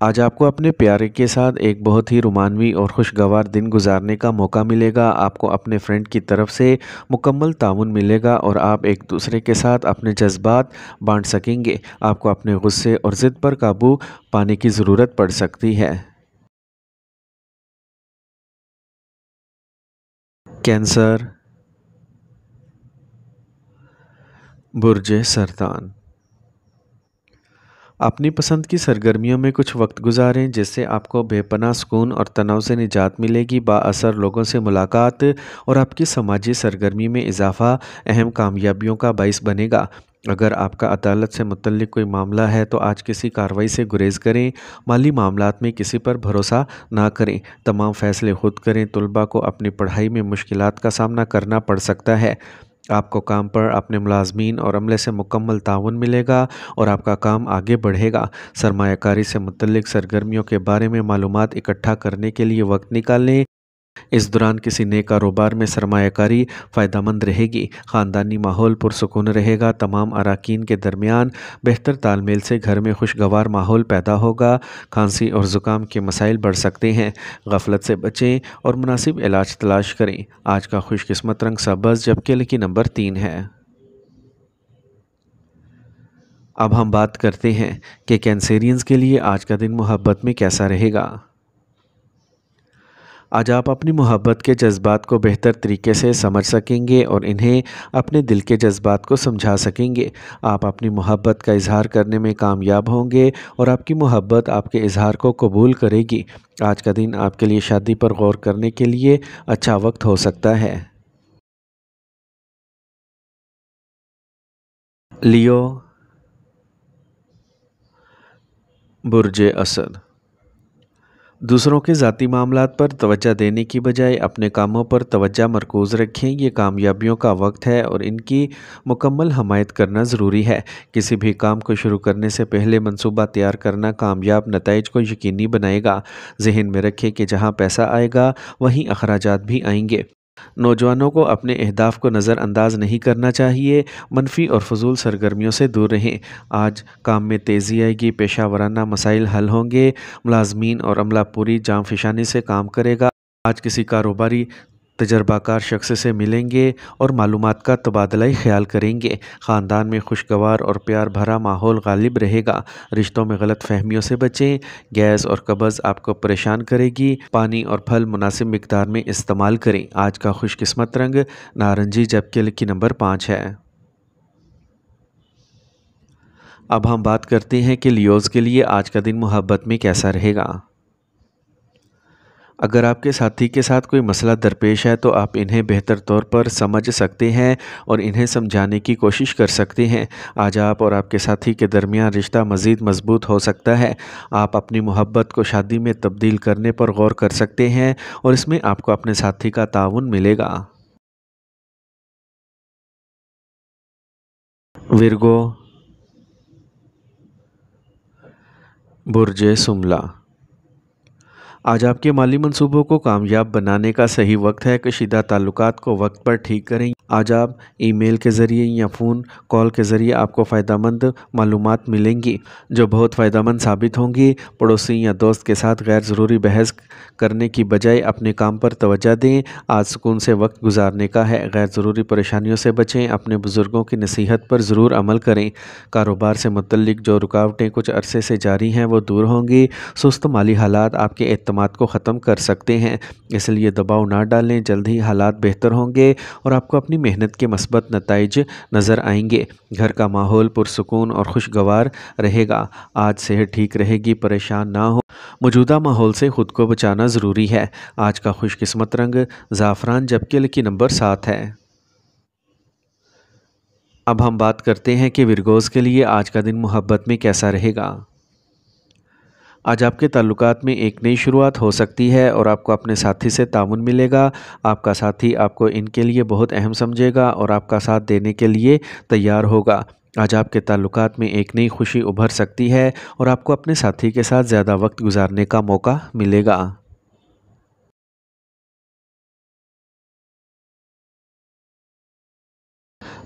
آج آپ کو اپنے پیارے کے ساتھ ایک بہت ہی رومانوی اور خوشگوار دن گزارنے کا موقع ملے گا۔ آپ کو اپنے فرینڈ کی طرف سے مکمل تعاون ملے گا اور آپ ایک دوسرے کے ساتھ اپنے جذبات بانٹ سکیں گے۔ آپ کو اپنے غصے اور ضد پر قابو پانے کی ضرورت پڑ سکتی ہے۔ کینسر، برج سرطان۔ اپنی پسند کی سرگرمیوں میں کچھ وقت گزاریں جس سے آپ کو بے پناہ سکون اور تناؤ سے نجات ملے گی۔ بااثر لوگوں سے ملاقات اور آپ کی سماجی سرگرمی میں اضافہ اہم کامیابیوں کا باعث بنے گا۔ اگر آپ کا عدالت سے متعلق کوئی معاملہ ہے تو آج کسی کارروائی سے گریز کریں۔ مالی معاملات میں کسی پر بھروسہ نہ کریں، تمام فیصلے خود کریں۔ طلباء کو اپنی پڑھائی میں مشکلات کا سامنا کرنا پڑ سکتا ہے۔ آپ کو کام پر اپنے ملازمین اور عملے سے مکمل تعاون ملے گا اور آپ کا کام آگے بڑھے گا۔ سرمایہ کاری سے متعلق سرگرمیوں کے بارے میں معلومات اکٹھا کرنے کے لیے وقت نکالیں۔ اس دوران کسی نئے کاروبار میں سرمایہ کاری فائدہ مند رہے گی۔ خاندانی ماحول پرسکون رہے گا۔ تمام اراکین کے درمیان بہتر تال میل سے گھر میں خوشگوار ماحول پیدا ہوگا۔ کھانسی اور زکام کے مسائل بڑھ سکتے ہیں۔ غفلت سے بچیں اور مناسب علاج تلاش کریں۔ آج کا خوش قسمت رنگ سبز جبکہ لکی نمبر 3 ہے۔ اب ہم بات کرتے ہیں کہ کینسیرینز کے لیے آج کا دن محبت میں کیسا رہے گا۔ آج آپ اپنی محبت کے جذبات کو بہتر طریقے سے سمجھ سکیں گے اور انہیں اپنے دل کے جذبات کو سمجھا سکیں گے۔ آپ اپنی محبت کا اظہار کرنے میں کامیاب ہوں گے اور آپ کی محبت آپ کے اظہار کو قبول کرے گی۔ آج کا دن آپ کے لیے شادی پر غور کرنے کے لیے اچھا وقت ہو سکتا ہے۔ لیو، برج اسد۔ دوسروں کے ذاتی معاملات پر توجہ دینے کی بجائے اپنے کاموں پر توجہ مرکوز رکھیں۔ یہ کامیابیوں کا وقت ہے اور ان کی مکمل حمایت کرنا ضروری ہے۔ کسی بھی کام کو شروع کرنے سے پہلے منصوبہ تیار کرنا کامیاب نتائج کو یقینی بنائے گا۔ ذہن میں رکھیں کہ جہاں پیسہ آئے گا وہیں اخراجات بھی آئیں گے۔ نوجوانوں کو اپنے اہداف کو نظر انداز نہیں کرنا چاہیے۔ منفی اور فضول سرگرمیوں سے دور رہیں۔ آج کام میں تیزی آئے گی۔ پیشہ ورانہ مسائل حل ہوں گے۔ ملازمین اور عملہ پوری جاں فشانی سے کام کرے گا۔ آج کسی کاروباری تجربہ کار شخص سے ملیں گے اور معلومات کا تبادلہ خیال کریں گے۔ خاندان میں خوشگوار اور پیار بھرا ماحول غالب رہے گا۔ رشتوں میں غلط فہمیوں سے بچیں۔ گیس اور قبض آپ کو پریشان کرے گی۔ پانی اور پھل مناسب مقدار میں استعمال کریں۔ آج کا خوش قسمت رنگ نارنجی جبکہ لکی نمبر 5 ہے۔ اب ہم بات کرتے ہیں کہ لیوز کے لیے آج کا دن محبت میں کیسا رہے گا۔ اگر آپ کے ساتھی کے ساتھ کوئی مسئلہ درپیش ہے تو آپ انہیں بہتر طور پر سمجھ سکتے ہیں اور انہیں سمجھانے کی کوشش کر سکتے ہیں۔ آج آپ اور آپ کے ساتھی کے درمیان رشتہ مزید مضبوط ہو سکتا ہے۔ آپ اپنی محبت کو شادی میں تبدیل کرنے پر غور کر سکتے ہیں اور اس میں آپ کو اپنے ساتھی کا تعاون ملے گا۔ ورگو، برج سملہ۔ آج آپ کے مالی منصوبوں کو کامیاب بنانے کا صحیح وقت ہے۔ کشیدہ تعلقات کو وقت پر ٹھیک کریں۔ آج آپ ای میل کے ذریعے یا فون کال کے ذریعے آپ کو فائدہ مند معلومات ملیں گی جو بہت فائدہ مند ثابت ہوں گی۔ پڑوسی یا دوست کے ساتھ غیر ضروری بحث کرنے کی بجائے اپنے کام پر توجہ دیں۔ آج سکون سے وقت گزارنے کا ہے۔ غیر ضروری پریشانیوں سے بچیں۔ اپنے بزرگوں کی نصیحت پر ضرور عمل کریں۔ کاروبار سے متعلق جو رکاوٹیں کچھ عرصے سے جاری ہیں وہ دور ہوں گی۔ سست مالی حالات آپ کے اعتماد کو ختم کر سکتے ہیں، اس لیے دباؤ نہ ڈالیں۔ جلد ہی حالات بہتر ہوں گے اور آپ کو اپنی محنت کے مثبت نتائج نظر آئیں گے۔ گھر کا ماحول پرسکون اور خوشگوار رہے گا۔ آج صحت ٹھیک رہے گی، پریشان نہ ہو۔ موجودہ ماحول سے خود کو بچانا ضروری ہے۔ آج کا خوش قسمت رنگ زعفران جبکہ لکی نمبر 7 ہے۔ اب ہم بات کرتے ہیں کہ ورگوز کے لیے آج کا دن محبت میں کیسا رہے گا۔ آج آپ کے تعلقات میں ایک نئی شروعات ہو سکتی ہے اور آپ کو اپنے ساتھی سے تعاون ملے گا۔ آپ کا ساتھی آپ کو ان کے لیے بہت اہم سمجھے گا اور آپ کا ساتھ دینے کے لیے تیار ہوگا۔ آج آپ کے تعلقات میں ایک نئی خوشی ابھر سکتی ہے اور آپ کو اپنے ساتھی کے ساتھ زیادہ وقت گزارنے کا موقع ملے گا۔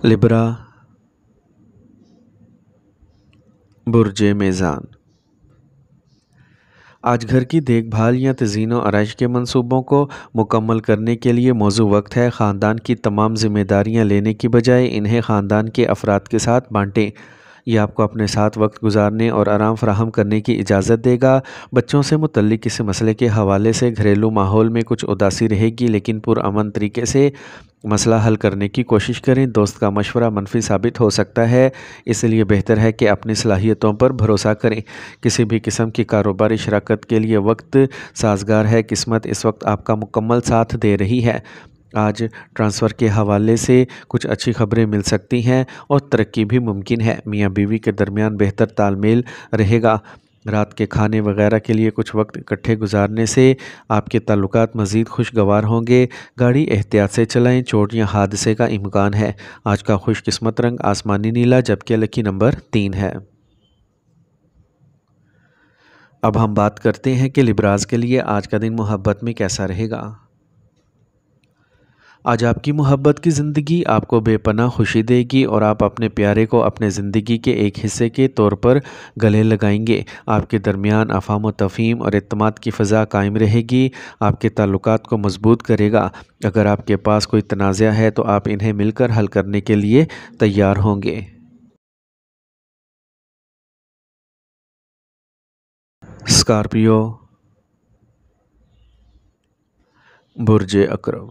لبرا، برج میزان۔ آج گھر کی دیکھ بھال یا تزئین و آرائش کے منصوبوں کو مکمل کرنے کے لیے موزوں وقت ہے۔ خاندان کی تمام ذمہ داریاں لینے کی بجائے انہیں خاندان کے افراد کے ساتھ بانٹیں۔ یہ آپ کو اپنے ساتھ وقت گزارنے اور آرام فراہم کرنے کی اجازت دے گا۔ بچوں سے متعلق کسی مسئلے کے حوالے سے گھریلو ماحول میں کچھ اداسی رہے گی، لیکن پرامن طریقے سے مسئلہ حل کرنے کی کوشش کریں۔ دوست کا مشورہ منفی ثابت ہو سکتا ہے، اس لیے بہتر ہے کہ اپنی صلاحیتوں پر بھروسہ کریں۔ کسی بھی قسم کی کاروباری شراکت کے لیے وقت سازگار ہے۔ قسمت اس وقت آپ کا مکمل ساتھ دے رہی ہے۔ آج ٹرانسفر کے حوالے سے کچھ اچھی خبریں مل سکتی ہیں اور ترقی بھی ممکن ہے۔ میاں بیوی کے درمیان بہتر تال میل رہے گا۔ رات کے کھانے وغیرہ کے لیے کچھ وقت اکٹھے گزارنے سے آپ کے تعلقات مزید خوشگوار ہوں گے۔ گاڑی احتیاط سے چلائیں، چوٹ یا حادثے کا امکان ہے۔ آج کا خوش قسمت رنگ آسمانی نیلا جبکہ لکی نمبر 3 ہے۔ اب ہم بات کرتے ہیں کہ لبراز کے لیے آج کا دن محبت میں کیسا رہے گا۔ آج آپ کی محبت کی زندگی آپ کو بے پناہ خوشی دے گی اور آپ اپنے پیارے کو اپنے زندگی کے ایک حصے کے طور پر گلے لگائیں گے۔ آپ کے درمیان افہام و تفہیم اور اعتماد کی فضا قائم رہے گی۔ آپ کے تعلقات کو مضبوط کرے گا۔ اگر آپ کے پاس کوئی تنازع ہے تو آپ انہیں مل کر حل کرنے کے لیے تیار ہوں گے۔ اسکارپیو، برج عقرب۔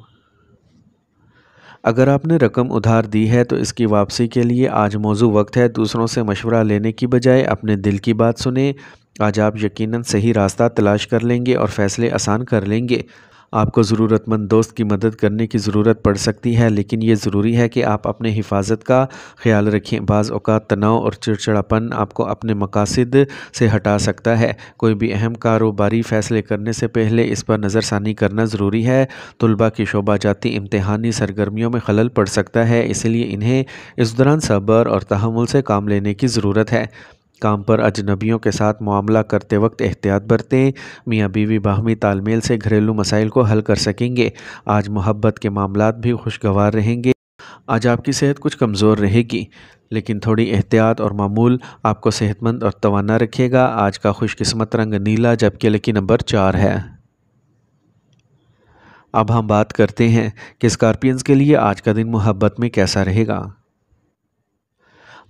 اگر آپ نے رقم ادھار دی ہے تو اس کی واپسی کے لیے آج موزوں وقت ہے۔ دوسروں سے مشورہ لینے کی بجائے اپنے دل کی بات سنیں۔ آج آپ یقیناً صحیح راستہ تلاش کر لیں گے اور فیصلے آسان کر لیں گے۔ آپ کو ضرورت مند دوست کی مدد کرنے کی ضرورت پڑ سکتی ہے، لیکن یہ ضروری ہے کہ آپ اپنے حفاظت کا خیال رکھیں۔ بعض اوقات تناؤ اور چڑچڑاپن آپ کو اپنے مقاصد سے ہٹا سکتا ہے۔ کوئی بھی اہم کاروباری فیصلے کرنے سے پہلے اس پر نظر ثانی کرنا ضروری ہے۔ طلباء کی شعبہ جاتی امتحانی سرگرمیوں میں خلل پڑ سکتا ہے، اس لیے انہیں اس دوران صبر اور تحمل سے کام لینے کی ضرورت ہے۔ کام پر اجنبیوں کے ساتھ معاملہ کرتے وقت احتیاط برتیں۔ میاں بیوی باہمی تال میل سے گھریلو مسائل کو حل کر سکیں گے۔ آج محبت کے معاملات بھی خوشگوار رہیں گے۔ آج آپ کی صحت کچھ کمزور رہے گی، لیکن تھوڑی احتیاط اور معمول آپ کو صحت مند اور توانا رکھے گا۔ آج کا خوش قسمت رنگ نیلا جبکہ لکی نمبر 4 ہے۔ اب ہم بات کرتے ہیں کہ اسکارپینز کے لیے آج کا دن محبت میں کیسا رہے گا۔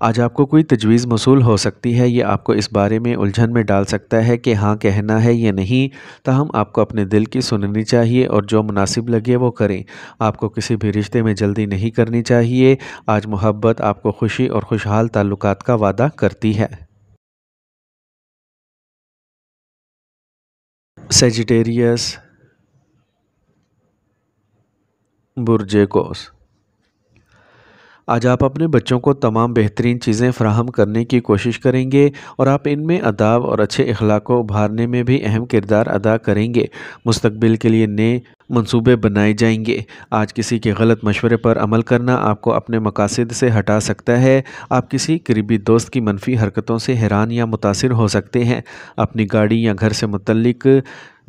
آج آپ کو کوئی تجویز موصول ہو سکتی ہے۔ یہ آپ کو اس بارے میں الجھن میں ڈال سکتا ہے کہ ہاں کہنا ہے یا نہیں، تاہم آپ کو اپنے دل کی سننی چاہیے اور جو مناسب لگے وہ کریں۔ آپ کو کسی بھی رشتے میں جلدی نہیں کرنی چاہیے۔ آج محبت آپ کو خوشی اور خوشحال تعلقات کا وعدہ کرتی ہے۔ سیجیٹیریس، برج قوس۔ آج آپ اپنے بچوں کو تمام بہترین چیزیں فراہم کرنے کی کوشش کریں گے اور آپ ان میں آداب اور اچھے اخلاق کو ابھارنے میں بھی اہم کردار ادا کریں گے۔ مستقبل کے لیے نئے منصوبے بنائے جائیں گے۔ آج کسی کے غلط مشورے پر عمل کرنا آپ کو اپنے مقاصد سے ہٹا سکتا ہے۔ آپ کسی قریبی دوست کی منفی حرکتوں سے حیران یا متاثر ہو سکتے ہیں۔ اپنی گاڑی یا گھر سے متعلق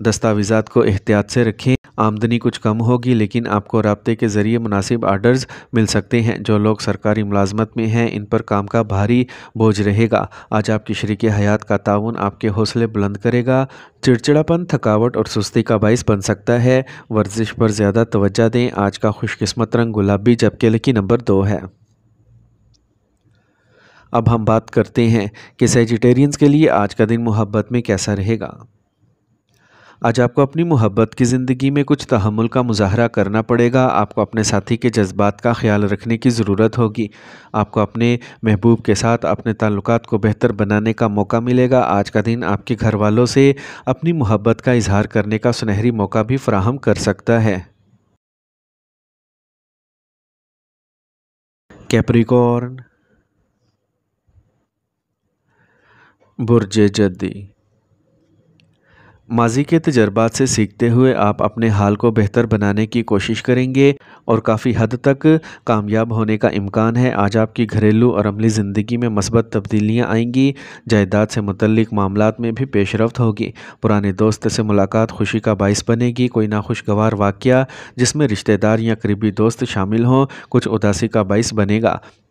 دستاویزات کو احتیاط سے رکھیں۔ آمدنی کچھ کم ہوگی، لیکن آپ کو رابطے کے ذریعے مناسب آرڈرز مل سکتے ہیں۔ جو لوگ سرکاری ملازمت میں ہیں ان پر کام کا بھاری بوجھ رہے گا۔ آج آپ کی شریک حیات کا تعاون آپ کے حوصلے بلند کرے گا۔ چڑچڑاپن، تھکاوٹ اور سستی کا باعث بن سکتا ہے۔ ورزش پر زیادہ توجہ دیں۔ آج کا خوش قسمت رنگ گلابی جبکہ لکی نمبر 2 ہے۔ اب ہم بات کرتے ہیں کہ سیجیٹیرینز کے لیے آج کا دن محبت میں کیسا رہے گا۔ آج آپ کو اپنی محبت کی زندگی میں کچھ تحمل کا مظاہرہ کرنا پڑے گا۔ آپ کو اپنے ساتھی کے جذبات کا خیال رکھنے کی ضرورت ہوگی۔ آپ کو اپنے محبوب کے ساتھ اپنے تعلقات کو بہتر بنانے کا موقع ملے گا۔ آج کا دن آپ کے گھر والوں سے اپنی محبت کا اظہار کرنے کا سنہری موقع بھی فراہم کر سکتا ہے۔ کیپریکارن، برج جدی۔ ماضی کے تجربات سے سیکھتے ہوئے آپ اپنے حال کو بہتر بنانے کی کوشش کریں گے اور کافی حد تک کامیاب ہونے کا امکان ہے۔ آج آپ کی گھریلو اور عملی زندگی میں مثبت تبدیلیاں آئیں گی۔ جائیداد سے متعلق معاملات میں بھی پیش رفت ہوگی۔ پرانے دوست سے ملاقات خوشی کا باعث بنے گی۔ کوئی ناخوشگوار واقعہ جس میں رشتہ دار یا قریبی دوست شامل ہوں کچھ اداسی کا باعث بنے گا۔